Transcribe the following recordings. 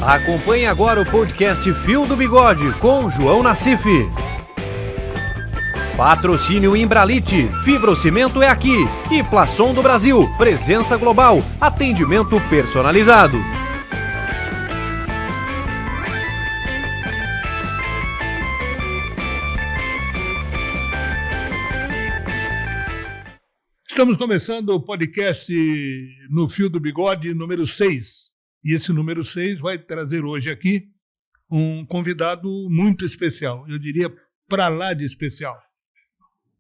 Acompanhe agora o podcast Fio do Bigode com João Nassif. Patrocínio Imbralite, Fibrocimento é aqui. E Plaçon do Brasil, presença global, atendimento personalizado. Estamos começando o podcast no Fio do Bigode número 6. E esse número 6 vai trazer hoje aqui um convidado muito especial. Eu diria para lá de especial.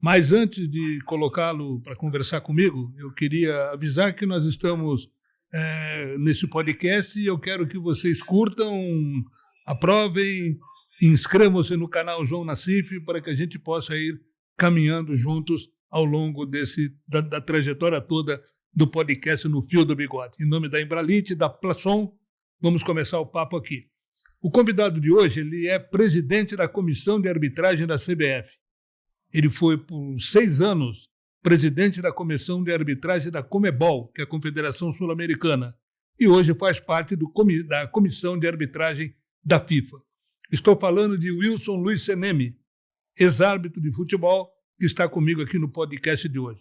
Mas antes de colocá-lo para conversar comigo, eu queria avisar que nós estamos nesse podcast e eu quero que vocês curtam, aprovem, inscrevam-se no canal João Nassif para que a gente possa ir caminhando juntos ao longo da trajetória toda do podcast no Fio do Bigode. Em nome da Imbralite, da Plaçon, vamos começar o papo aqui. O convidado de hoje, ele é presidente da Comissão de Arbitragem da CBF. Ele foi, por 6 anos, presidente da Comissão de Arbitragem da Comebol, que é a Confederação Sul-Americana, e hoje faz parte da Comissão de Arbitragem da FIFA. Estou falando de Wilson Luiz Seneme, ex-árbitro de futebol, que está comigo aqui no podcast de hoje.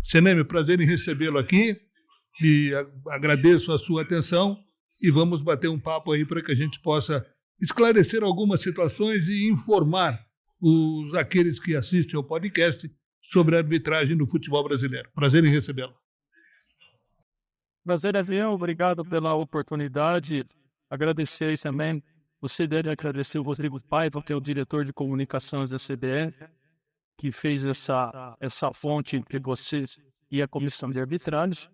Seneme, prazer em recebê-lo aqui, e agradeço a sua atenção, e vamos bater um papo aí para que a gente possa esclarecer algumas situações e informar aqueles que assistem ao podcast sobre a arbitragem no futebol brasileiro. Prazer em recebê-lo. Prazer é meu, obrigado pela oportunidade. Agradecer também, você deve agradecer o Rodrigo Paiva, que é o diretor de comunicações da CBF, que fez essa fonte entre vocês e a comissão de arbitragem.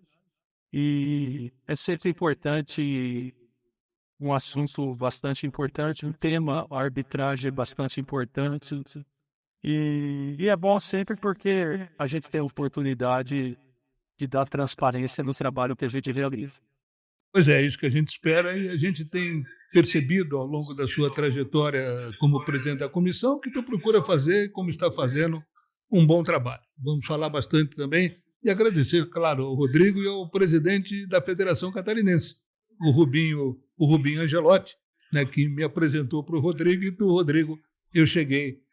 E é sempre importante, um assunto bastante importante, um tema, a arbitragem é bastante importante. E é bom sempre porque a gente tem a oportunidade de dar transparência no trabalho que a gente realiza. Pois é isso que a gente espera e a gente tem percebido ao longo da sua trajetória como presidente da comissão que tu procura fazer, como está fazendo, um bom trabalho. Vamos falar bastante também e agradecer, claro, ao Rodrigo e ao presidente da Federação Catarinense, o Rubinho Angelotti, né, que me apresentou para o Rodrigo, e do Rodrigo eu cheguei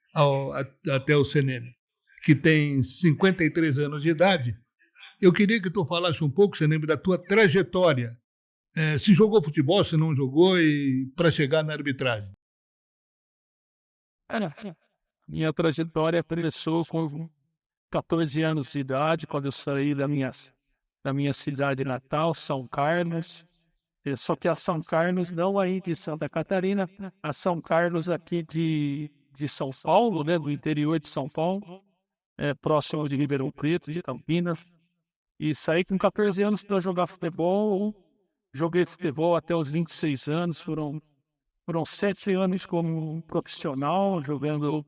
até o Seneme, que tem 53 anos de idade. Eu queria que tu falasse um pouco, Seneme, da tua trajetória. Se jogou futebol, se não jogou, e para chegar na arbitragem. Minha trajetória começou com 14 anos de idade, quando eu saí da minha cidade natal, São Carlos. Só que a São Carlos não aí de Santa Catarina, a São Carlos aqui de São Paulo, né, do interior de São Paulo, próximo de Ribeirão Preto, de Campinas. E saí com 14 anos para jogar futebol. Joguei futebol até os 26 anos, foram 7 anos como profissional, jogando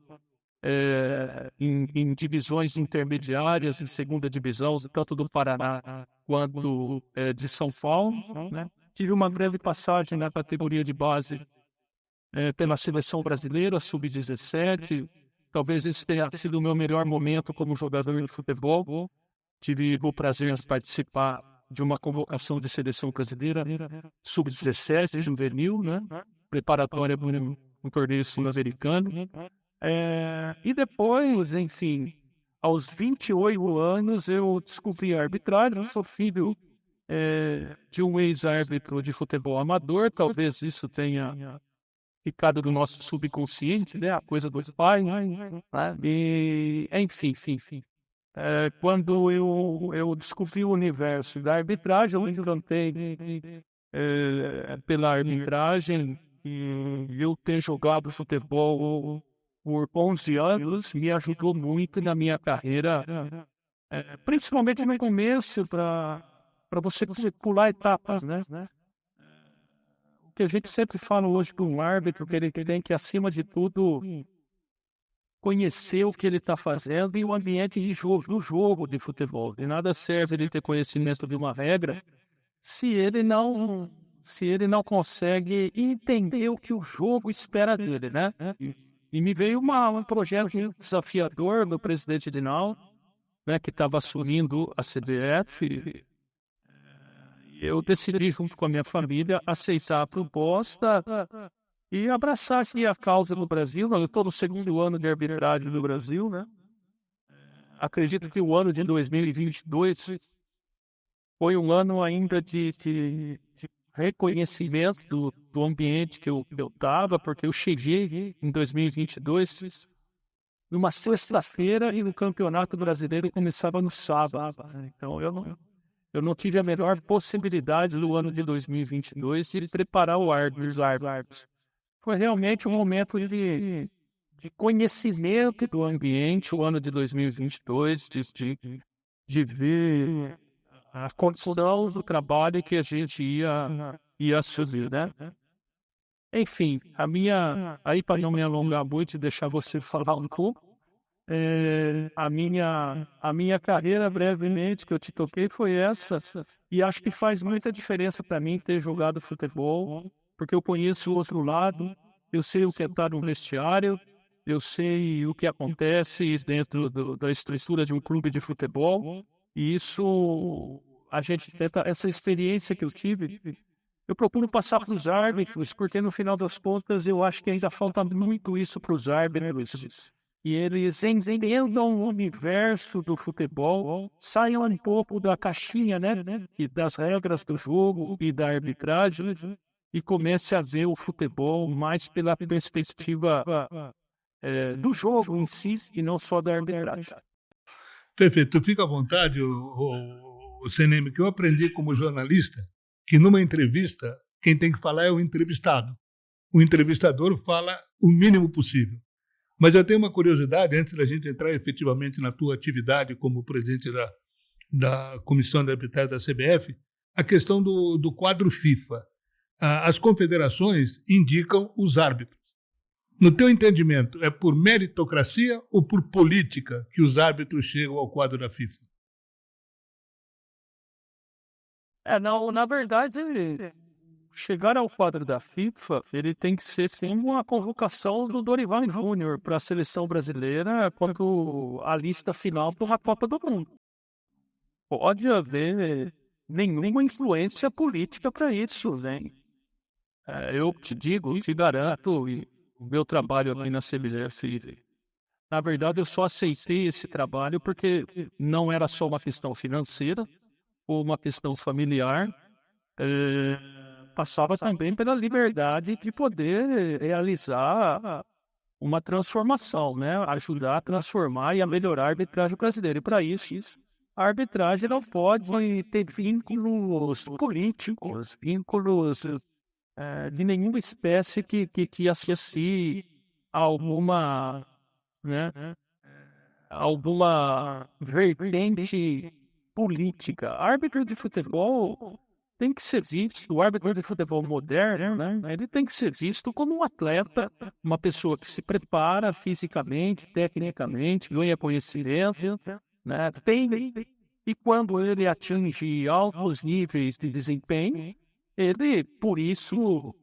em divisões intermediárias, em segunda divisão, tanto do Paraná quanto de São Paulo, né? Tive uma breve passagem na categoria de base pela seleção brasileira, sub-17. Talvez esse tenha sido o meu melhor momento como jogador de futebol. Tive o prazer de participar de uma convocação de seleção brasileira, sub-17, juvenil, né? Preparatória para um torneio sul-americano. E depois, enfim, aos 28 anos, eu descobri a arbitragem. Eu sou filho de um ex-árbitro de futebol amador. Talvez isso tenha ficado do nosso subconsciente, né? A coisa dos pais. E, enfim. Quando eu descobri o universo da arbitragem, eu me encantei pela arbitragem, e eu ter jogado futebol por 11 anos me ajudou muito na minha carreira, principalmente no começo, para você pular etapas, né? O que a gente sempre fala hoje para um árbitro, que ele tem que, acima de tudo, conhecer o que ele está fazendo e o ambiente de jogo, do jogo de futebol. De nada serve ele ter conhecimento de uma regra se ele não consegue entender o que o jogo espera dele, né? E me veio um projeto desafiador do presidente Edinaldo, né, que estava assumindo a CBF, eu decidi, junto com a minha família, aceitar a proposta e abraçar aqui a causa no Brasil. Eu estou no segundo ano de arbitragem no Brasil, né? Acredito que o ano de 2022 foi um ano ainda de reconhecimento do ambiente que eu estava, porque eu cheguei em 2022 numa sexta-feira e o Campeonato Brasileiro começava no sábado. Então, eu não tive a melhor possibilidade no ano de 2022 de preparar os árbitros. Foi realmente um momento de conhecimento do ambiente, o ano de 2022, de ver a condição do trabalho que a gente ia assumir, né? Enfim, aí para não me alongar muito e deixar você falar um pouco, a minha carreira, brevemente, que eu te toquei, foi essa. E acho que faz muita diferença para mim ter jogado futebol, porque eu conheço o outro lado, eu sei o que é estar no vestiário, eu sei o que acontece dentro da estrutura de um clube de futebol, e isso, a gente tenta, essa experiência que eu tive, eu procuro passar para os árbitros, porque no final das contas eu acho que ainda falta muito isso para os árbitros. E eles entendam o universo do futebol, saiam um pouco da caixinha, né? E das regras do jogo e da arbitragem, e comece a ver o futebol mais pela perspectiva do jogo em si e não só da arbitragem. Perfeito. Fica à vontade, o CNM, que eu aprendi como jornalista que numa entrevista quem tem que falar é o entrevistado. O entrevistador fala o mínimo possível. Mas eu tenho uma curiosidade, antes da gente entrar efetivamente na tua atividade como presidente da Comissão de Arbitragem da CBF, a questão do quadro FIFA. As confederações indicam os árbitros. No teu entendimento, é por meritocracia ou por política que os árbitros chegam ao quadro da FIFA? Não, na verdade, chegar ao quadro da FIFA, ele tem que ser como a convocação do Dorival Júnior para a seleção brasileira quando a lista final para a Copa do Mundo. Pode haver nenhuma influência política para isso, né? Eu te garanto, e o meu trabalho aqui na CBF, na verdade, eu só aceitei esse trabalho porque não era só uma questão financeira ou uma questão familiar, passava também pela liberdade de poder realizar uma transformação, né? Ajudar a transformar e a melhorar a arbitragem brasileira. E para isso, a arbitragem não pode ter vínculos políticos, vínculos de nenhuma espécie que associe a alguma vertente política. Árbitro de futebol tem que ser visto, o árbitro de futebol moderno, né? Ele tem que ser visto como um atleta, uma pessoa que se prepara fisicamente, tecnicamente, ganha conhecimento, né? E quando ele atinge altos níveis de desempenho, ele, por isso,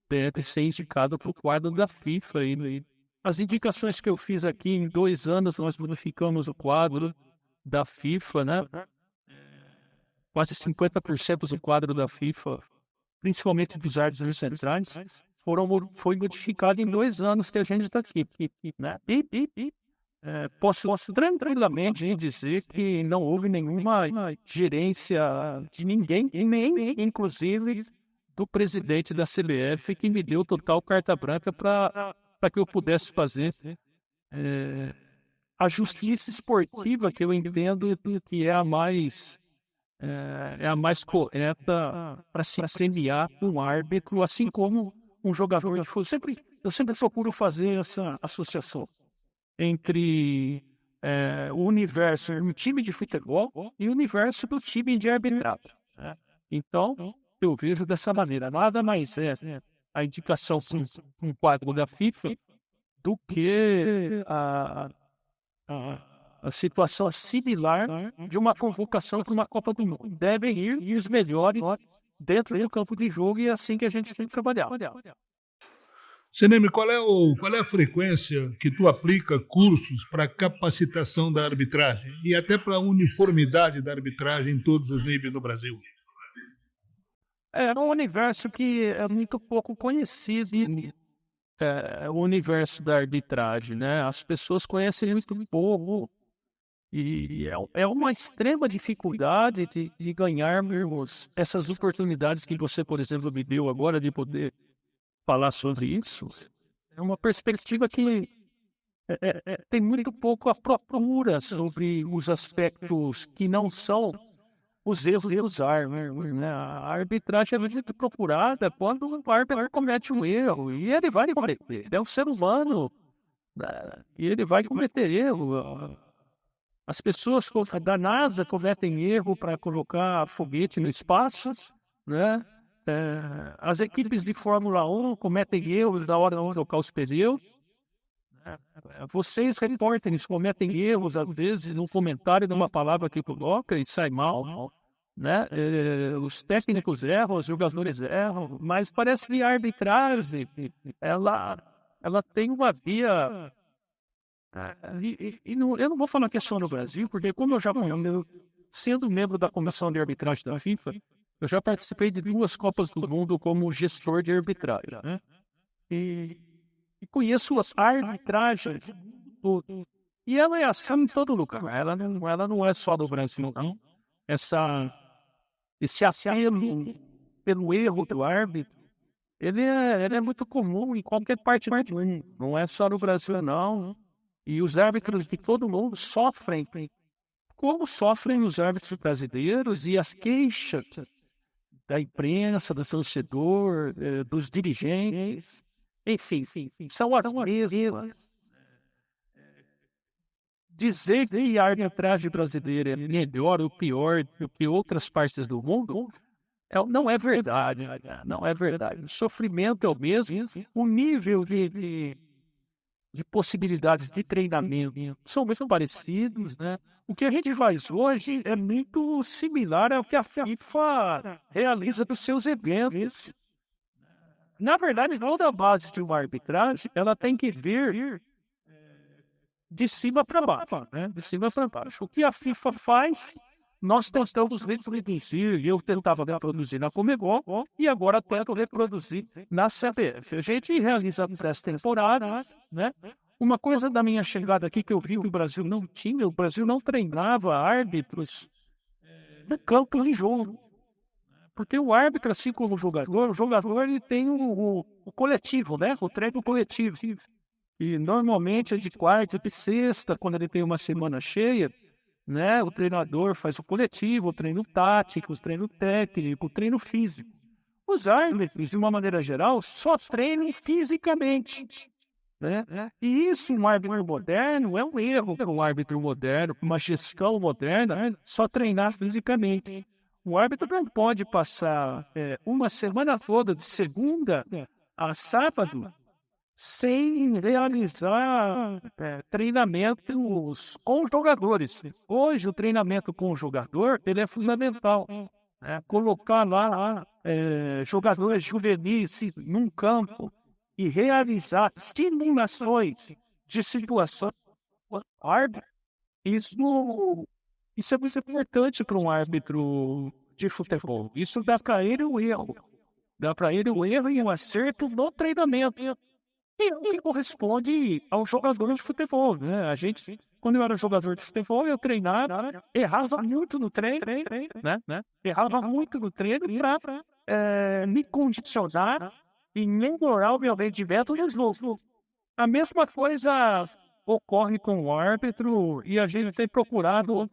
deve ser indicado para o quadro da FIFA. E as indicações que eu fiz aqui, em 2 anos, nós modificamos o quadro da FIFA, né? Quase 50% do quadro da FIFA, principalmente dos árbitros centrais, foi modificado em 2 anos que a gente está aqui, né? Posso tranquilamente dizer que não houve nenhuma gerência de ninguém, nem inclusive do presidente da CBF, que me deu total carta branca para que eu pudesse fazer a justiça esportiva, que eu entendo que é a mais correta para se premiar um árbitro, assim como um jogador de futebol. Eu sempre procuro fazer essa associação entre o universo do time de futebol e o universo do time de arbitragem, né? Então, eu vejo dessa maneira. Nada mais é a indicação com um quadro da FIFA do que a situação similar de uma convocação para uma Copa do Mundo. Devem ir os melhores dentro do campo de jogo, e é assim que a gente tem que trabalhar. CNM, qual é a frequência que tu aplica cursos para capacitação da arbitragem e até para a uniformidade da arbitragem em todos os níveis no Brasil? É um universo que é muito pouco conhecido, o universo da arbitragem, né? As pessoas conhecem muito pouco e é uma extrema dificuldade de ganharmos essas oportunidades que você, por exemplo, me deu agora de poder falar sobre isso. É uma perspectiva que tem muito pouco a procura sobre os aspectos que não são os erros de usar, né? A arbitragem é muito procurada quando o árbitro comete um erro, e ele vai cometer. É um ser humano, né? E ele vai cometer erro. As pessoas da NASA cometem erro para colocar foguete no espaço, né? As equipes de Fórmula 1 cometem erros na hora de colocar os pneus. Vocês, repórteres, cometem erros, às vezes, num comentário de uma palavra que coloca e sai mal, né? Os técnicos erram, os jogadores erram, mas parece que a arbitragem, ela tem uma via... eu não vou falar que é só no Brasil, porque como sendo membro da comissão de arbitragem da FIFA, eu já participei de 2 Copas do Mundo como gestor de arbitragem, né? E conheço as arbitragens e ela é assim em todo lugar. Ela não é só do Brasil, não. Esse apelo pelo erro do árbitro, ele é muito comum em qualquer parte do mundo. Não é só no Brasil, não. E os árbitros de todo mundo sofrem, como sofrem os árbitros brasileiros, e as queixas da imprensa, do torcedor, dos dirigentes. Enfim, são as mesmas. Dizer que a arbitragem brasileira é melhor ou pior do que outras partes do mundo não é verdade. Não é verdade. O sofrimento é o mesmo, o nível de possibilidades de treinamento são muito parecidos, né? O que a gente faz hoje é muito similar ao que a FIFA realiza dos seus eventos. Na verdade, toda a base de uma arbitragem, ela tem que vir de cima para baixo, né? De cima para baixo. O que a FIFA faz, nós tentamos reproduzir. Eu tentava reproduzir na Conmebol e agora tento reproduzir na CBF. A gente realiza as temporadas, né? Uma coisa da minha chegada aqui que eu vi que o Brasil não tinha, o Brasil não treinava árbitros no campo de jogo. Porque o árbitro, assim como o jogador ele tem o coletivo, né? O treino coletivo. E normalmente é de quarta e de sexta, quando ele tem uma semana cheia, né? O treinador faz o coletivo, o treino tático, o treino técnico, o treino físico. Os árbitros, de uma maneira geral, só treinam fisicamente, né? E isso, um árbitro moderno, é um erro. Um árbitro moderno, uma gestão moderna, né? Só treinar fisicamente. O árbitro não pode passar uma semana toda, de segunda a sábado, sem realizar treinamentos com jogadores. Hoje, o treinamento com o jogador ele é fundamental. Colocar lá jogadores juvenis num campo e realizar simulações de situações árbitro, isso é muito importante para um árbitro de futebol. Isso dá para ele o erro. Dá para ele o erro e o acerto no treinamento. E corresponde ao jogador de futebol, né? A gente, quando eu era jogador de futebol, eu treinava, errava muito no treino, né? Errava muito no treino para me condicionar e melhorar o meu rendimento nos jogos. A mesma coisa ocorre com o árbitro e a gente tem procurado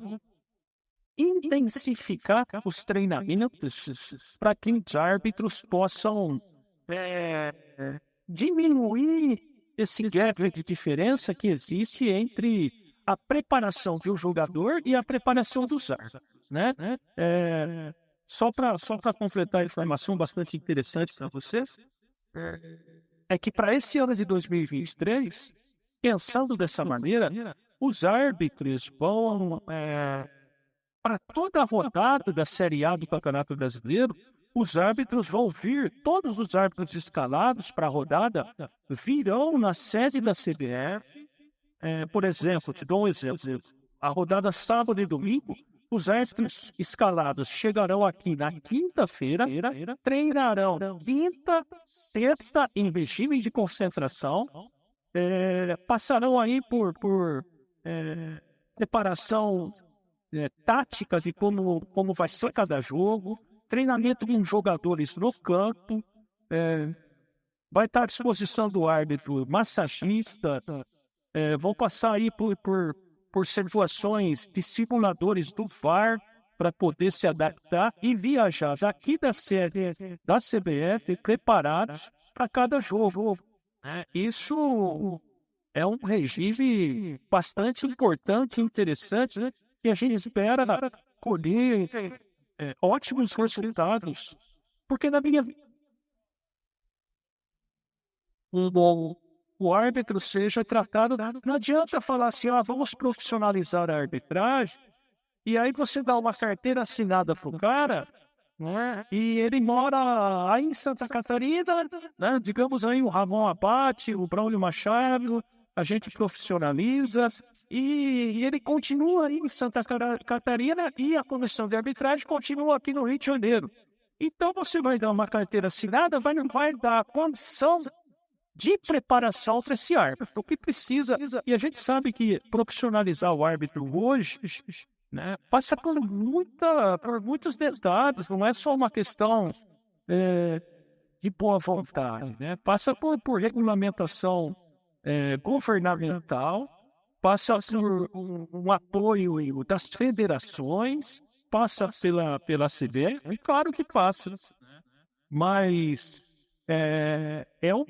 intensificar os treinamentos para que os árbitros possam diminuir esse gap de diferença que existe entre a preparação do jogador e a preparação dos árbitros, né? Só para completar a informação bastante interessante para você, é que para esse ano de 2023, pensando dessa maneira, os árbitros vão, para toda a rodada da Série A do Campeonato Brasileiro, os árbitros vão vir, todos os árbitros escalados para a rodada virão na sede da CBF. Por exemplo, te dou um exemplo. A rodada sábado e domingo os árbitros escalados chegarão aqui na quinta-feira, treinarão quinta, sexta em regime de concentração, passarão aí por preparação tática de como vai ser cada jogo, treinamento com jogadores no campo, vai estar à disposição do árbitro massagista, vão passar aí por situações de simuladores do VAR para poder se adaptar e viajar daqui da sede da CBF preparados para cada jogo. Isso é um regime bastante importante e interessante, né? E a gente espera colher ótimos resultados, porque na minha o árbitro seja tratado. Não adianta falar assim, vamos profissionalizar a arbitragem, e aí você dá uma carteira assinada pro cara, né? E ele mora aí em Santa Catarina, né? Digamos aí o Ramon Abate, o Braulio Machado, a gente profissionaliza e ele continua aí em Santa Catarina e a comissão de arbitragem continua aqui no Rio de Janeiro. Então você vai dar uma carteira assinada, não vai dar condição de preparação para esse árbitro. O que precisa, e a gente sabe que profissionalizar o árbitro hoje, né, passa por muitos detalhes, não é só uma questão de boa vontade, né? Passa por regulamentação governamental, passa por um apoio das federações, passa pela CBF, claro que passa, mas eu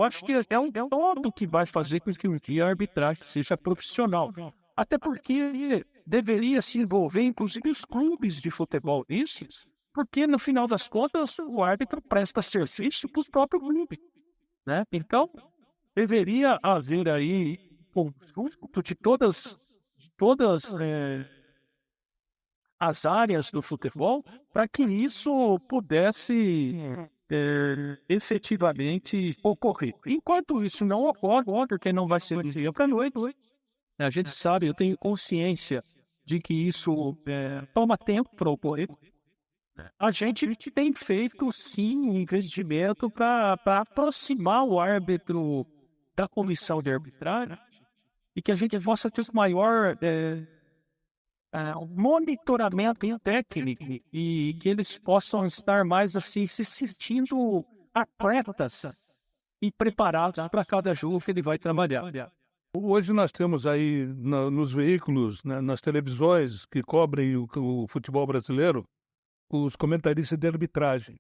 acho que é um todo que vai fazer com que um dia a arbitragem seja profissional. Até porque deveria se envolver, inclusive, os clubes de futebol nisso, porque, no final das contas, o árbitro presta serviço para o próprio clube, né? Então, deveria haver aí conjunto de todas as áreas do futebol para que isso pudesse efetivamente ocorrer. Enquanto isso não ocorre, porque não vai ser do dia para a noite, a gente sabe, eu tenho consciência de que isso toma tempo para ocorrer. A gente tem feito, sim, um investimento para aproximar o árbitro da comissão de arbitragem e que a gente possa ter um maior monitoramento técnico e que eles possam estar mais assim, se sentindo atletas e preparados para cada jogo que ele vai trabalhar. Hoje nós temos aí nos veículos, né, nas televisões que cobrem o futebol brasileiro, os comentaristas de arbitragem.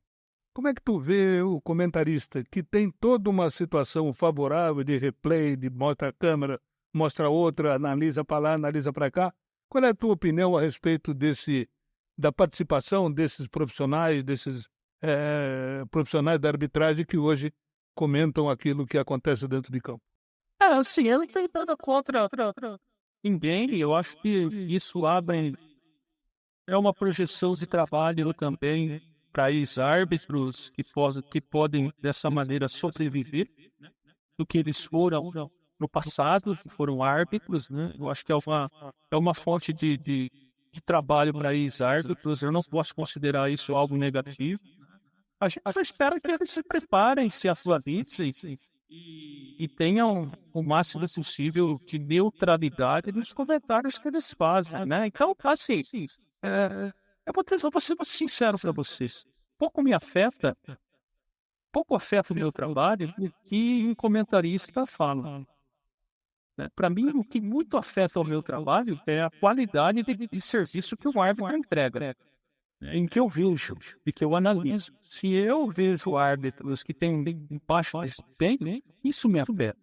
Como é que tu vê o comentarista que tem toda uma situação favorável de replay, de mostra a câmera, mostra outra, analisa para lá, analisa para cá? Qual é a tua opinião a respeito da participação desses profissionais, profissionais da arbitragem que hoje comentam aquilo que acontece dentro de campo? Assim, eu não tenho nada contra ninguém. Eu acho que isso abre uma projeção de trabalho também para os árbitros que podem, dessa maneira, sobreviver do que eles foram no passado, foram árbitros, né? Eu acho que é uma fonte de trabalho para os árbitros. Eu não posso considerar isso algo negativo. A gente só espera que eles se preparem, se atualizem e tenham o máximo possível de neutralidade nos comentários que eles fazem, né? Então, assim, eu vou ser sincero para vocês. Pouco afeta o meu trabalho o que um comentarista fala. Para mim, o que muito afeta o meu trabalho é a qualidade de serviço que o árbitro entrega, em que eu vejo e que eu analiso. Se eu vejo árbitros que têm baixo desempenho, isso me afeta.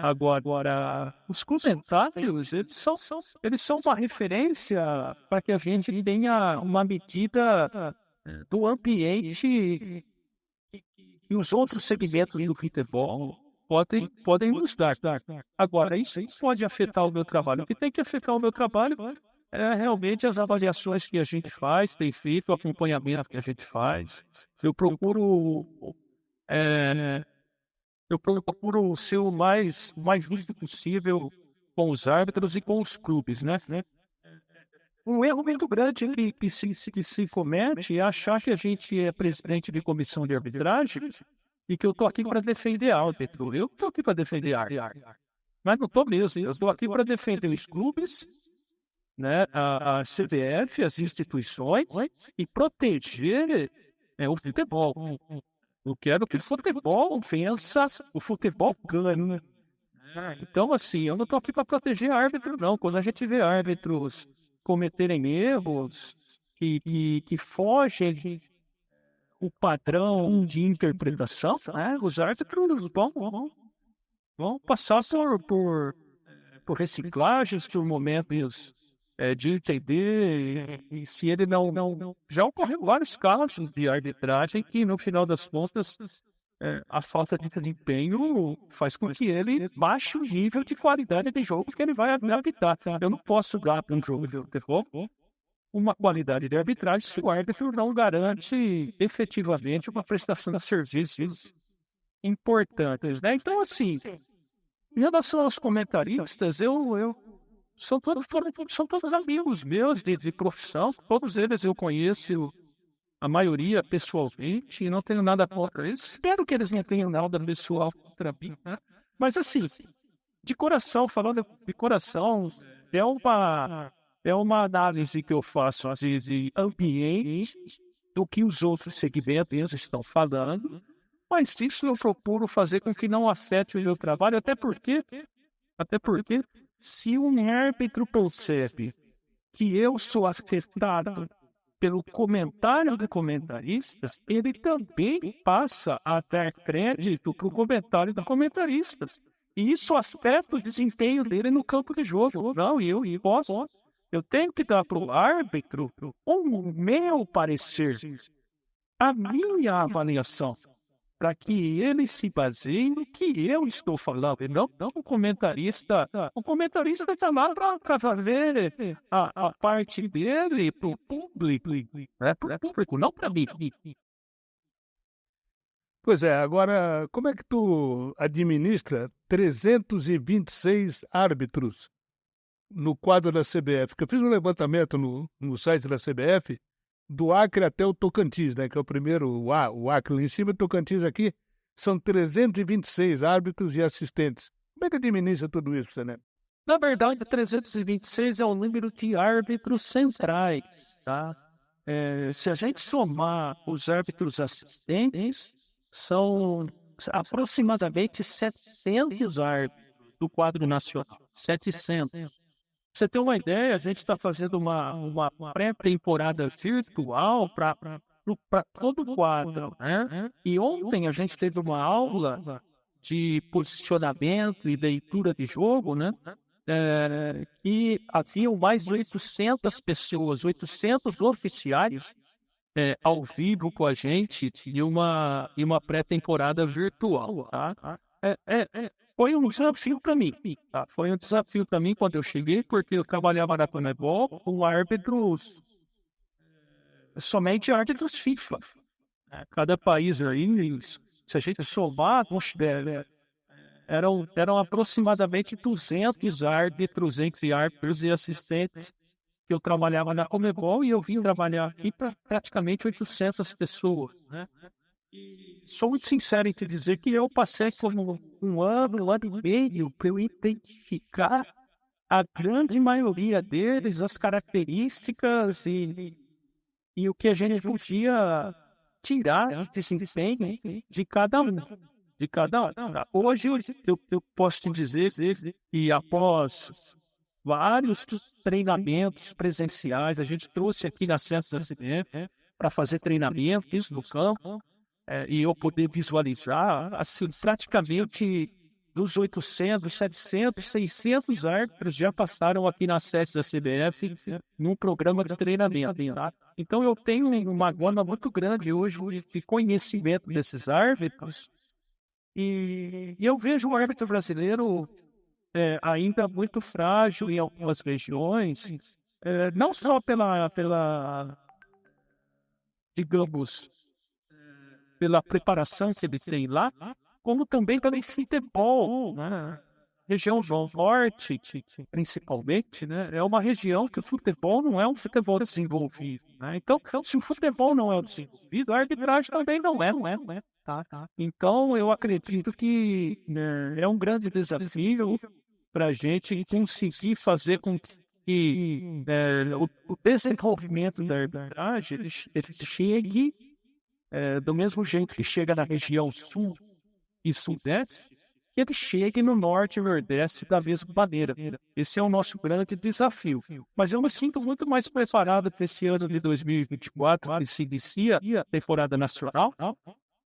Agora, os comentários, eles são uma referência para que a gente tenha uma medida do ambiente e os outros segmentos do futebol podem nos dar. Agora, isso pode afetar o meu trabalho. O que tem que afetar o meu trabalho é realmente as avaliações que a gente faz, tem feito, o acompanhamento que a gente faz. Eu procuro ser o mais justo possível com os árbitros e com os clubes, né? Um erro muito grande que se comete é achar que a gente é presidente de comissão de arbitragem e que eu estou aqui para defender árbitro. Eu estou aqui para defender árbitro. Mas não estou mesmo. Eu estou aqui para defender os clubes, né, a CBF, as instituições e proteger o futebol. Eu quero que o futebol vença, o futebol ganhe. Então, assim, eu não estou aqui para proteger árbitro, não. Quando a gente vê árbitros cometerem erros que fogem o padrão de interpretação, né, os árbitros vão passar por reciclagens, por momentos de entender, e se ele não... Já ocorreu vários casos de arbitragem que, no final das contas, a falta de desempenho faz com que ele baixe o nível de qualidade de jogo que ele vai arbitrar. Eu não posso dar para um jogo de futebol uma qualidade de arbitragem se o árbitro não garante efetivamente uma prestação de serviços importantes, né? Então, assim, em relação aos comentaristas, são todos amigos meus de profissão, todos eles eu conheço, a maioria pessoalmente, e não tenho nada contra eles. Espero que eles não tenham nada pessoal contra mim, né? Mas, assim, de coração, falando de coração, é uma análise que eu faço, às vezes, de ambiente, do que os outros segmentos estão falando, mas isso eu procuro fazer com que não afete o meu trabalho, até porque se um árbitro percebe que eu sou afetado pelo comentário do comentarista, ele também passa a dar crédito para o comentário do comentarista. E isso afeta o desempenho dele no campo de jogo. Não, eu tenho que dar para o árbitro o meu parecer, a minha avaliação, para que ele se baseie no que eu estou falando, e não o comentarista. O comentarista está lá para fazer a parte dele para o público, né? Para o público, não para mim. Pois é, agora, como é que tu administra 326 árbitros no quadro da CBF? Porque eu fiz um levantamento no site da CBF, do Acre até o Tocantins, né, que é o primeiro, o Acre lá em cima, o Tocantins aqui, são 326 árbitros e assistentes. Como é que administra tudo isso, Neto? Na verdade, 326 é o número de árbitros centrais, tá? Se a gente somar os árbitros assistentes, são aproximadamente 700 árbitros do quadro nacional. 700. Pra você ter uma ideia, a gente está fazendo uma pré-temporada virtual para todo o quadro, né? E ontem a gente teve uma aula de posicionamento e leitura de jogo, né? E haviam mais de 800 pessoas, 800 oficiais ao vivo com a gente em uma pré-temporada virtual, tá? Foi um desafio para mim, tá? Foi um desafio para mim quando eu cheguei, porque eu trabalhava na Conmebol com árbitros, somente árbitros FIFA. Cada país aí, se a gente somar, eram aproximadamente 200 árbitros, entre árbitros e assistentes, que eu trabalhava na Conmebol, e eu vim trabalhar aqui para praticamente 800 pessoas, né? Sou muito sincero em te dizer que eu passei como um ano e meio para eu identificar a grande maioria deles, as características e o que a gente podia tirar de desempenho de cada um. Hoje eu posso te dizer que após vários treinamentos presenciais, a gente trouxe aqui na Centro da CBF para fazer treinamentos no campo, e eu poder visualizar, assim, praticamente dos 800, 700, 600 árbitros já passaram aqui na sede da CBF num programa de treinamento. Tá? Então eu tenho uma gama muito grande hoje de conhecimento desses árbitros, e eu vejo o árbitro brasileiro ainda muito frágil em algumas regiões, não só pela digamos, pela preparação que ele tem lá, como também pelo futebol, né? região norte, principalmente, né, é uma região que o futebol não é um futebol desenvolvido, né? Então, se o futebol não é desenvolvido, a arbitragem também não é, tá? Então, eu acredito que, né, é um grande desafio para a gente conseguir fazer com que o desenvolvimento da arbitragem ele chegue do mesmo jeito que chega na região sul e sudeste, que ele chegue no norte e nordeste da mesma maneira. Esse é o nosso grande desafio. Mas eu me sinto muito mais preparado para esse ano de 2024, que se inicia a temporada nacional,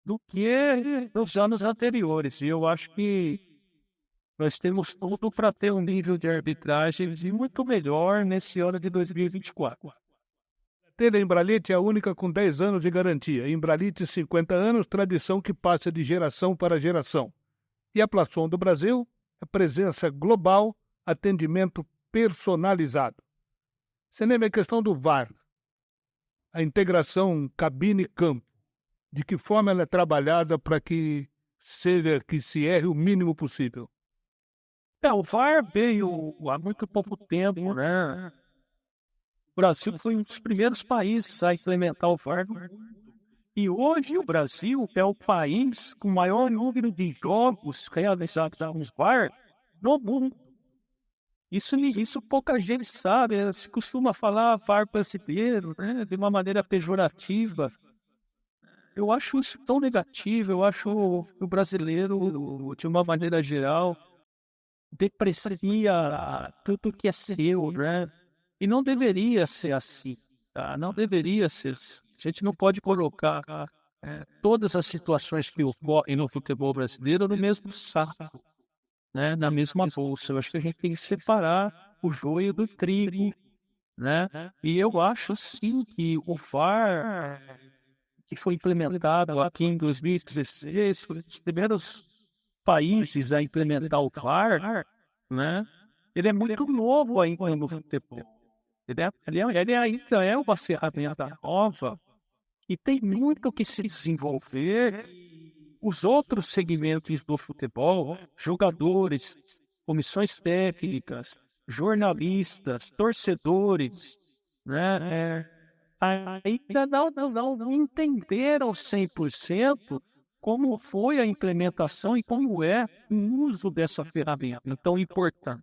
do que nos anos anteriores. E eu acho que nós temos tudo para ter um nível de arbitragem muito melhor nesse ano de 2024. A Embralite é a única com 10 anos de garantia. Embralite, 50 anos, tradição que passa de geração para geração. E a Plaçon do Brasil é presença global, atendimento personalizado. Cinema é questão do VAR, a integração cabine-campo. De que forma ela é trabalhada para que se erre o mínimo possível? O VAR veio há muito pouco tempo, né? O Brasil foi um dos primeiros países a implementar o VAR. E hoje o Brasil é o país com o maior número de jogos realizados no VAR no mundo. Isso pouca gente sabe. Se costuma falar VAR brasileiro, né, de uma maneira pejorativa. Eu acho isso tão negativo. Eu acho o brasileiro, de uma maneira geral, deprecia tudo que é seu, né? E não deveria ser assim, tá? Não deveria ser assim. A gente não pode colocar todas as situações que ocorrem no futebol brasileiro no mesmo saco, né? Na mesma bolsa. Eu acho que a gente tem que separar o joio do trigo, né? E eu acho, sim, que o VAR, que foi implementado aqui em 2016, foi um dos primeiros países a implementar o VAR, né? Ele é muito novo ainda no futebol. Ele ainda é uma ferramenta nova e tem muito que se desenvolver. Os outros segmentos do futebol, jogadores, comissões técnicas, jornalistas, torcedores, né, ainda não entenderam 100% como foi a implementação e como é o uso dessa ferramenta tão importante.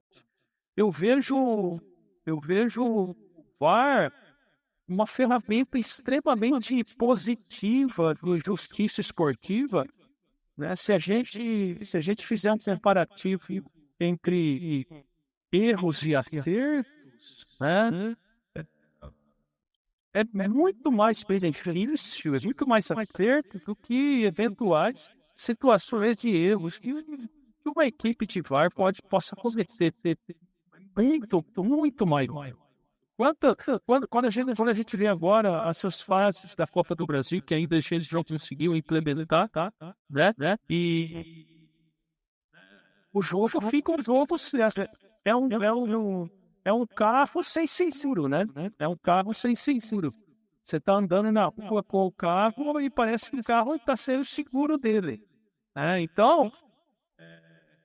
Eu vejo o VAR uma ferramenta extremamente positiva de justiça esportiva, né? Se a gente fizer um comparativo entre erros e acertos, né? É muito mais benefício, é muito mais acerto do que eventuais situações de erros que uma equipe de VAR possa cometer. Muito maior. Quando a gente vê agora essas fases da Copa do Brasil, que ainda eles não conseguiram implementar, né? E o jogo fica um jogo, é um carro sem censura, né? É um carro sem censura. Você está andando na rua com o carro e parece que o carro está sendo seguro dele, né? Então,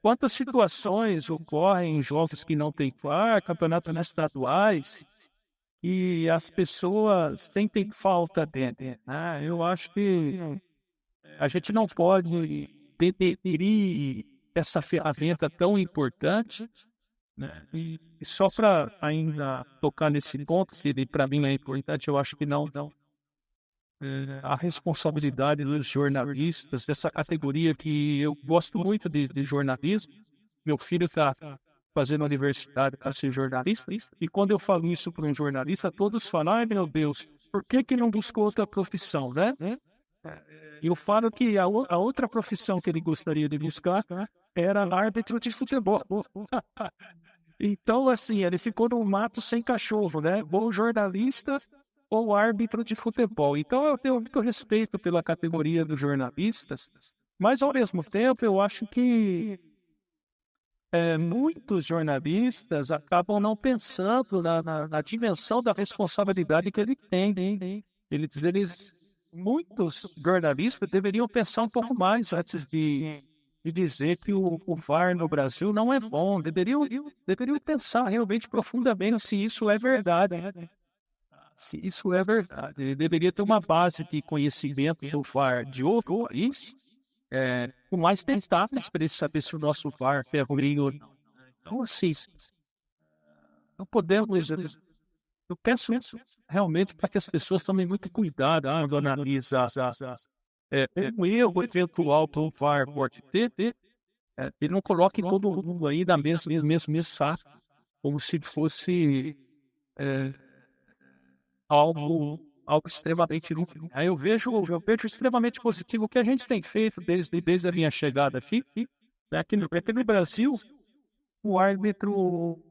quantas situações ocorrem em jogos que não tem VAR, campeonatos estaduais, e as pessoas sentem falta dele, né? Eu acho que a gente não pode deterir essa ferramenta tão importante, né? E só para ainda tocar nesse ponto, que para mim é importante, eu acho que não a responsabilidade dos jornalistas, dessa categoria que eu gosto muito de jornalismo. Meu filho está fazendo universidade para ser jornalista, e quando eu falo isso para um jornalista, todos falam: ai meu Deus, por que não buscou outra profissão, né? E eu falo que a outra profissão que ele gostaria de buscar era árbitro de futebol. Então, assim, ele ficou no mato sem cachorro, né? Ou jornalista ou árbitro de futebol. Então, eu tenho muito respeito pela categoria dos jornalistas, mas, ao mesmo tempo, eu acho que muitos jornalistas acabam não pensando na dimensão da responsabilidade que ele tem. Muitos jornalistas deveriam pensar um pouco mais antes de de dizer que o VAR no Brasil não é bom. Deveriam pensar realmente profundamente se isso é verdade. Se isso é verdade. Ele deveria ter uma base de conhecimento do VAR de outro país, com mais testáveis para ele saber se o nosso VAR é ruim ou não. Então, assim, não podemos. Eu peço isso realmente para que as pessoas tomem muito cuidado quando analisam um erro eventual que o VAR pode ter, e não coloque todo mundo aí na mesmo saco, como se fosse algo extremamente ruim. Aí eu vejo extremamente positivo o que a gente tem feito desde a minha chegada aqui. Aqui no Brasil, o árbitro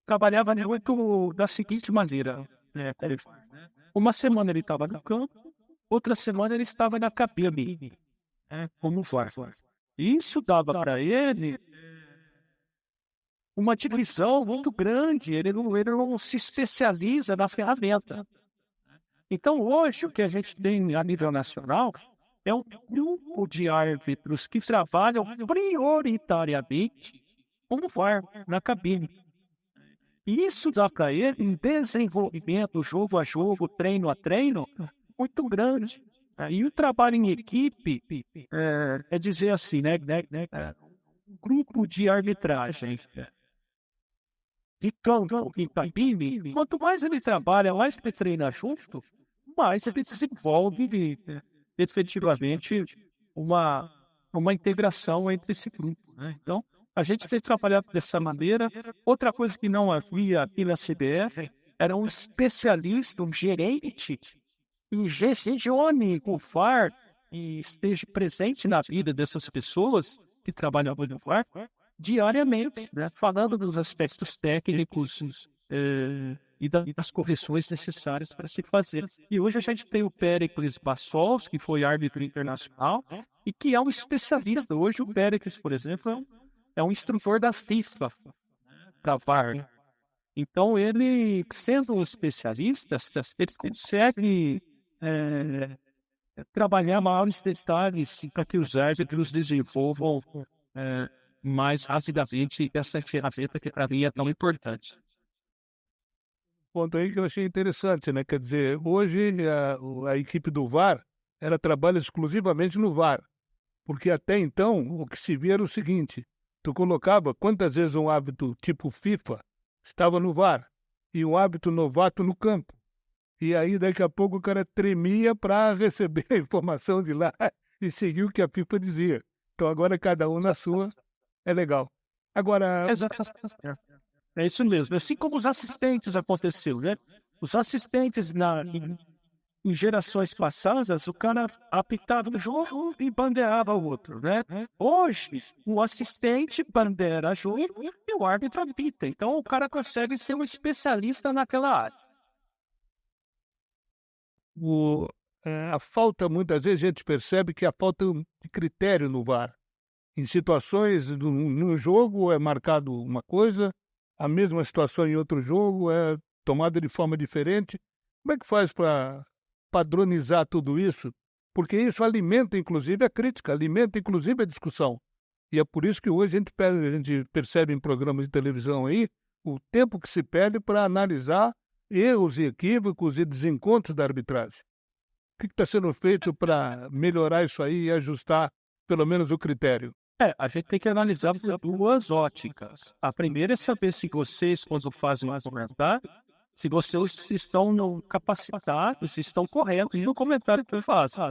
trabalhava muito da seguinte maneira. Uma semana ele estava no campo, outra semana ele estava na cabine, como VAR. Isso dava para ele uma divisão muito grande. Ele não se especializa na ferramenta. Então, hoje, o que a gente tem a nível nacional é um grupo de árbitros que trabalham prioritariamente como VAR na cabine. E isso dá para ele um desenvolvimento, jogo a jogo, treino a treino, muito grande. E o trabalho em equipe é dizer assim, um grupo de arbitragem de campo em cabine, quanto mais ele trabalha, mais ele treina junto, mais ele desenvolve efetivamente uma integração entre esse grupo. Então, a gente tem trabalhado dessa maneira. Outra coisa que não havia aqui na CBF era um especialista, um gerente, e gestione o VAR e esteja presente na vida dessas pessoas que trabalham no VAR diariamente, falando dos aspectos técnicos e das correções necessárias para se fazer. E hoje a gente tem o Péricles Bassols, que foi árbitro internacional, e que é um especialista. Hoje o Péricles, por exemplo, é um instrutor da FIFA para VAR. Então, ele, sendo um especialista, ele consegue trabalhar maiores detalhes para que os árbitros desenvolvam mais rapidamente essa ferramenta que para mim é tão importante. Ponto aí que eu achei interessante, né? Quer dizer, hoje a equipe do VAR, ela trabalha exclusivamente no VAR, porque até então o que se via era o seguinte: tu colocava quantas vezes um árbitro tipo FIFA estava no VAR e um árbitro novato no campo. E aí, daqui a pouco, o cara tremia para receber a informação de lá e seguir o que a FIFA dizia. Então, agora, cada um na sua, é legal. Agora... É isso mesmo. Assim como os assistentes aconteceu, né? Os assistentes em gerações passadas, o cara apitava o jogo e bandeirava o outro, né? Hoje, o assistente bandeira o jogo e o árbitro apita. Então, o cara consegue ser um especialista naquela área. A falta, muitas vezes, a gente percebe que a falta de critério no VAR. Em situações, no jogo é marcado uma coisa, a mesma situação em outro jogo é tomada de forma diferente. Como é que faz para padronizar tudo isso? Porque isso alimenta, inclusive, a crítica, alimenta, inclusive, a discussão. E é por isso que hoje a gente percebe em programas de televisão aí o tempo que se perde para analisar erros e equívocos e desencontros da arbitragem. O que está sendo feito para melhorar isso aí e ajustar, pelo menos, o critério? A gente tem que analisar por duas óticas. A primeira é saber se vocês, quando fazem um comentário, se vocês estão capacitados, se estão corretos no comentário que fazem.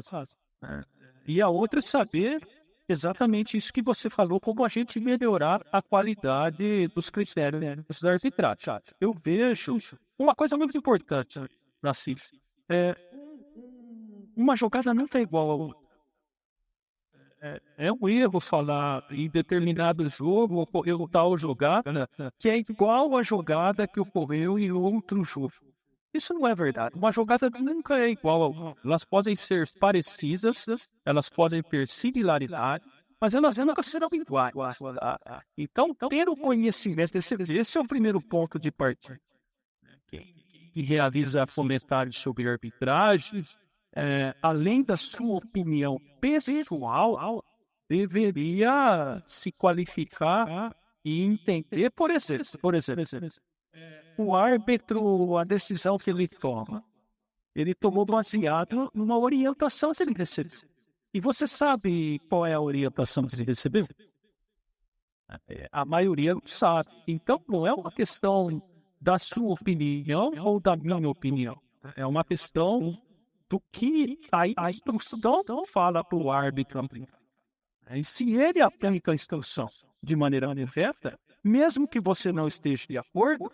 E a outra é saber exatamente isso que você falou, como a gente melhorar a qualidade dos critérios da arbitragem. Eu vejo uma coisa muito importante na CIF. Uma jogada nunca é igual a outra. É um erro falar em determinado jogo ocorreu tal jogada que é igual à jogada que ocorreu em outro jogo. Isso não é verdade. Uma jogada nunca é igual a outra. Elas podem ser parecidas, elas podem ter similaridade, mas elas nunca serão iguais. Então, ter o conhecimento, esse é o primeiro ponto de partida. Que realiza comentários sobre arbitragem, além da sua opinião pessoal, deveria se qualificar e entender, por exemplo, o árbitro, a decisão que ele toma, ele tomou baseado numa orientação que ele recebeu. E você sabe qual é a orientação que ele recebeu? A maioria não sabe. Então, não é uma questão da sua opinião ou da minha opinião. É uma questão do que a instrução fala para o árbitro aplicar. E se ele aplica a instrução de maneira correta, mesmo que você não esteja de acordo,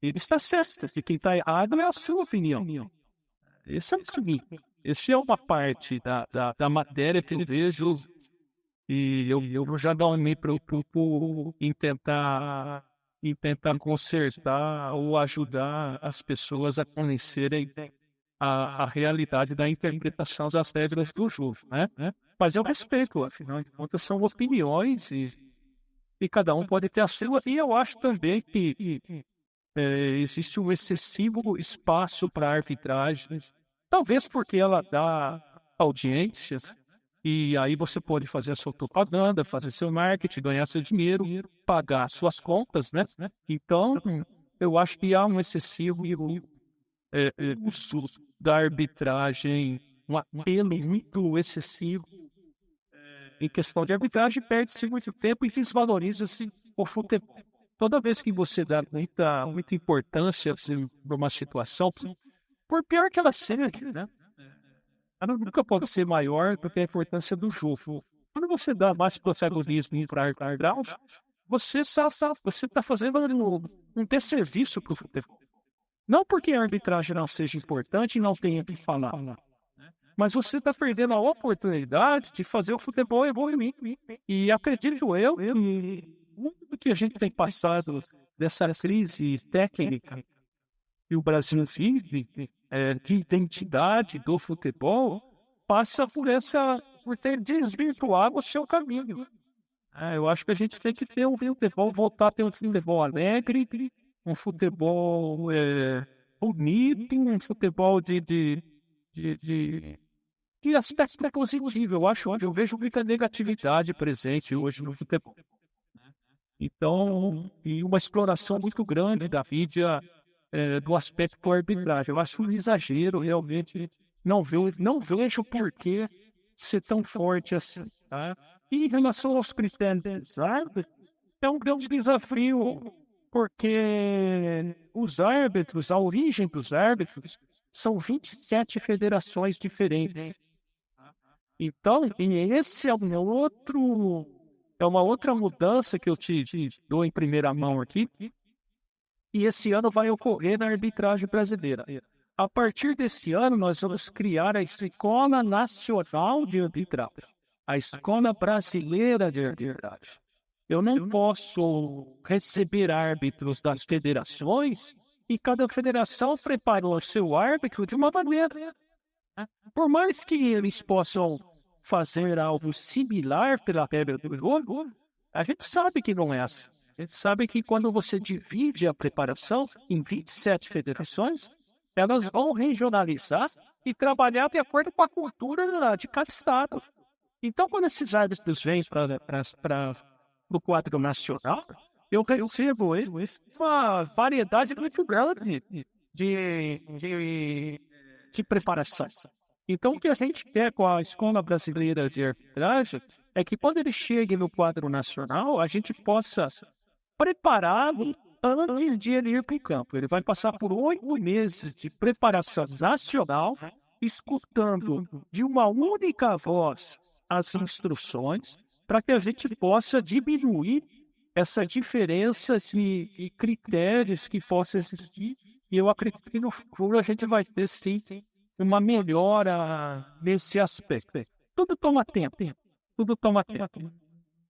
ele está certo. E quem está errado é a sua opinião. Esse é o caminho. Essa é uma parte da matéria que eu vejo e eu já não me preocupo em tentar consertar ou ajudar as pessoas a conhecerem a realidade da interpretação das regras do jogo, né? Mas eu respeito, afinal de contas, são opiniões e cada um pode ter a sua. E eu acho também que existe um excessivo espaço para arbitragem, talvez porque ela dá audiências, e aí você pode fazer a sua propaganda, fazer seu marketing, ganhar seu dinheiro, pagar suas contas, né? Então, eu acho que há um excessivo uso da arbitragem, um apelo muito excessivo em questão de arbitragem, perde-se muito tempo e desvaloriza-se o futebol. Toda vez que você dá muita importância para uma situação, por pior que ela seja, né? Ela nunca pode ser maior do que a importância do jogo. Quando você dá mais protagonismo para a arbitragem, você está fazendo um desserviço para o futebol. Não porque a arbitragem não seja importante e não tenha que falar, mas você está perdendo a oportunidade de fazer o futebol evoluir. E acredito eu, muito que a gente tem passado dessa crise técnica que o Brasil vive, de identidade do futebol, passa por ter desvirtuado o seu caminho. Eu acho que a gente tem que ter um futebol, voltar a ter um futebol alegre, um futebol bonito, um futebol de aspecto positivo. Eu vejo muita negatividade presente hoje no futebol. Então, e uma exploração muito grande da mídia do aspecto arbitragem. Eu acho um exagero, realmente. Não vejo por que ser tão forte assim. Tá? E em relação aos critérios, é um grande desafio, porque os árbitros, a origem dos árbitros, são 27 federações diferentes. Então, esse é uma outra mudança que eu te dou em primeira mão aqui, e esse ano vai ocorrer na arbitragem brasileira. A partir desse ano, nós vamos criar a Escola Nacional de Arbitragem, a Escola Brasileira de Arbitragem. Eu não posso receber árbitros das federações e cada federação preparou o seu árbitro de uma maneira. Por mais que eles possam fazer algo similar pela regra do jogo, a gente sabe que não é assim. A gente sabe que quando você divide a preparação em 27 federações, elas vão regionalizar e trabalhar de acordo com a cultura de cada estado. Então, quando esses árbitros vêm para o quadro nacional, eu percebo uma variedade muito grande de preparação. Então, o que a gente quer com a Escola Brasileira de Arbitragem é que quando ele chegue no quadro nacional, a gente possa prepará-lo antes de ele ir para o campo. Ele vai passar por 8 meses de preparação nacional, escutando de uma única voz as instruções, para que a gente possa diminuir essa diferença de critérios que possa existir. E eu acredito que no futuro a gente vai ter, sim, uma melhora nesse aspecto. Tudo toma tempo.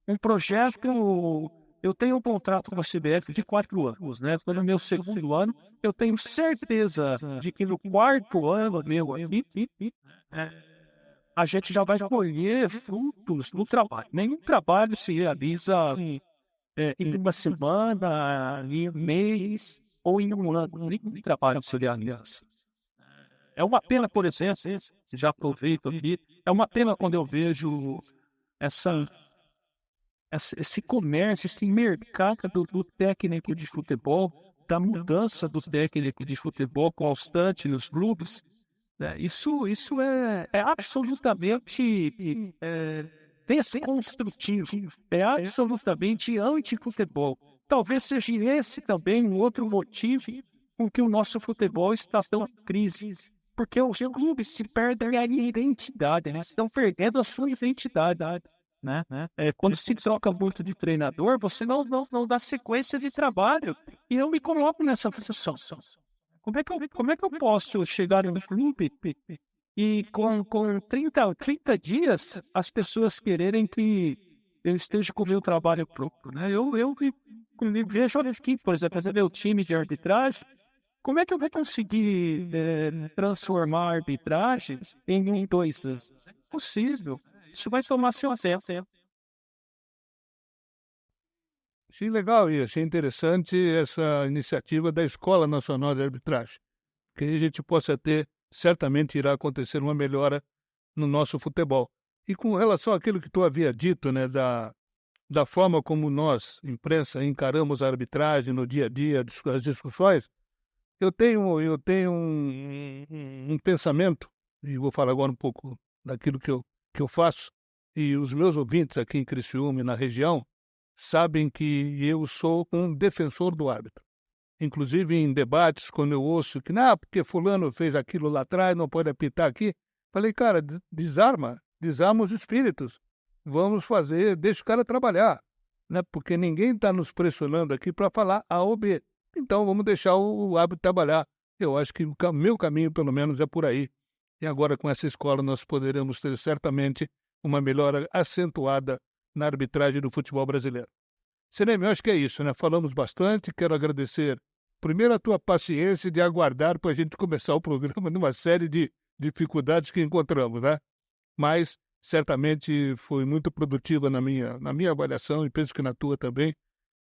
Um projeto... Eu tenho um contrato com a CBF de 4 anos, né? Estou no meu segundo ano. Eu tenho certeza de que no 4º ano meu aqui, a gente já vai colher frutos no trabalho. Nenhum trabalho se realiza em uma semana, em um mês ou em um ano. Nenhum trabalho se realiza. É uma pena, por exemplo, já aproveito aqui, é uma pena quando eu vejo esse comércio, esse mercado do técnico de futebol, da mudança do técnico de futebol constante nos clubes, né? Isso é absolutamente desconstrutivo, é absolutamente anti-futebol. Talvez seja esse também um outro motivo com que o nosso futebol está tão em crise, porque os clubes se perdem a identidade, né? Estão perdendo a sua identidade. Né? Quando se troca muito de treinador, você não dá sequência de trabalho. E eu me coloco nessa posição. Como é que eu posso chegar no clube e com 30 dias as pessoas quererem que eu esteja com o meu trabalho próprio? Né? Eu me vejo aqui, por exemplo, meu time de arbitragem. Como é que eu vou conseguir transformar a arbitragem em 2 anos? É impossível. Isso vai tomar seu tempo. Achei legal e achei interessante essa iniciativa da Escola Nacional de Arbitragem, que a gente possa ter, certamente irá acontecer uma melhora no nosso futebol. E com relação àquilo que tu havia dito, né, da forma como nós, imprensa, encaramos a arbitragem no dia a dia, as discussões, eu tenho um pensamento, e vou falar agora um pouco daquilo que eu faço, e os meus ouvintes aqui em Criciúma e na região sabem que eu sou um defensor do árbitro. Inclusive em debates, quando eu ouço que, porque fulano fez aquilo lá atrás, não pode apitar aqui, falei, cara, desarma os espíritos, vamos fazer, deixa o cara trabalhar, né? Porque ninguém está nos pressionando aqui para falar A ou B. Então vamos deixar o árbitro trabalhar. Eu acho que o meu caminho, pelo menos, é por aí. E agora, com essa escola, nós poderemos ter certamente uma melhora acentuada na arbitragem do futebol brasileiro. Seremi, eu acho que é isso, né? Falamos bastante. Quero agradecer, primeiro, a tua paciência de aguardar para a gente começar o programa numa série de dificuldades que encontramos, né? Mas, certamente, foi muito produtiva na minha avaliação e penso que na tua também,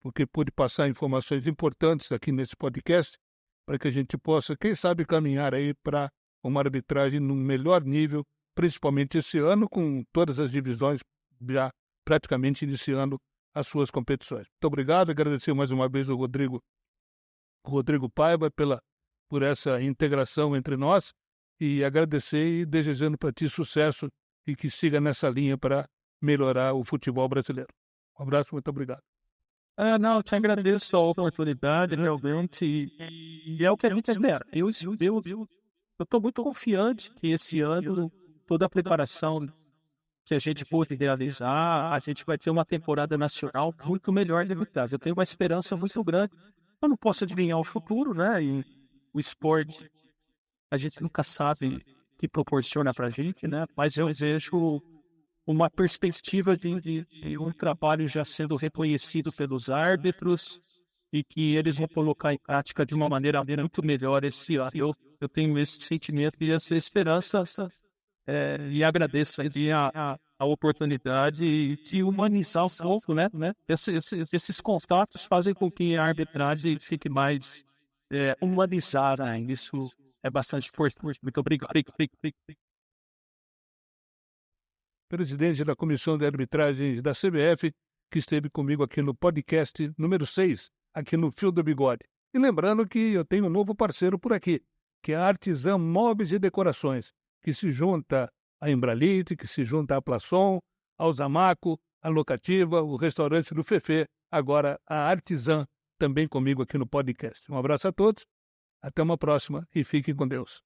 porque pude passar informações importantes aqui nesse podcast para que a gente possa, quem sabe, caminhar aí para uma arbitragem no melhor nível, principalmente esse ano, com todas as divisões já praticamente iniciando as suas competições. Muito obrigado, agradecer mais uma vez ao Rodrigo Paiva por essa integração entre nós e agradecer e desejando para ti sucesso e que siga nessa linha para melhorar o futebol brasileiro. Um abraço, muito obrigado. Não, te agradeço a oportunidade, realmente, e é o que a gente espera. Eu estou muito confiante que esse ano, toda a preparação que a gente pôde realizar, a gente vai ter uma temporada nacional muito melhor do que tá. Eu tenho uma esperança muito grande. Eu não posso adivinhar o futuro, né? E o esporte, a gente nunca sabe o que proporciona para a gente, né? Mas eu vejo uma perspectiva de um trabalho já sendo reconhecido pelos árbitros e que eles vão colocar em prática de uma maneira muito melhor esse ano. Eu tenho esse sentimento e essa esperança e agradeço aí a oportunidade de humanizar um pouco, né? Esses contatos fazem com que a arbitragem fique mais humanizada. Isso é bastante forte. Muito obrigado. Presidente da Comissão de Arbitragem da CBF, que esteve comigo aqui no podcast número 6, aqui no Fio do Bigode. E lembrando que eu tenho um novo parceiro por aqui, que é a Artisan Móveis e Decorações, que se junta à Embralite, que se junta à Plaçon, ao Zamaco, à Locativa, o restaurante do Fefê, agora a Artisan, também comigo aqui no podcast. Um abraço a todos, até uma próxima e fiquem com Deus.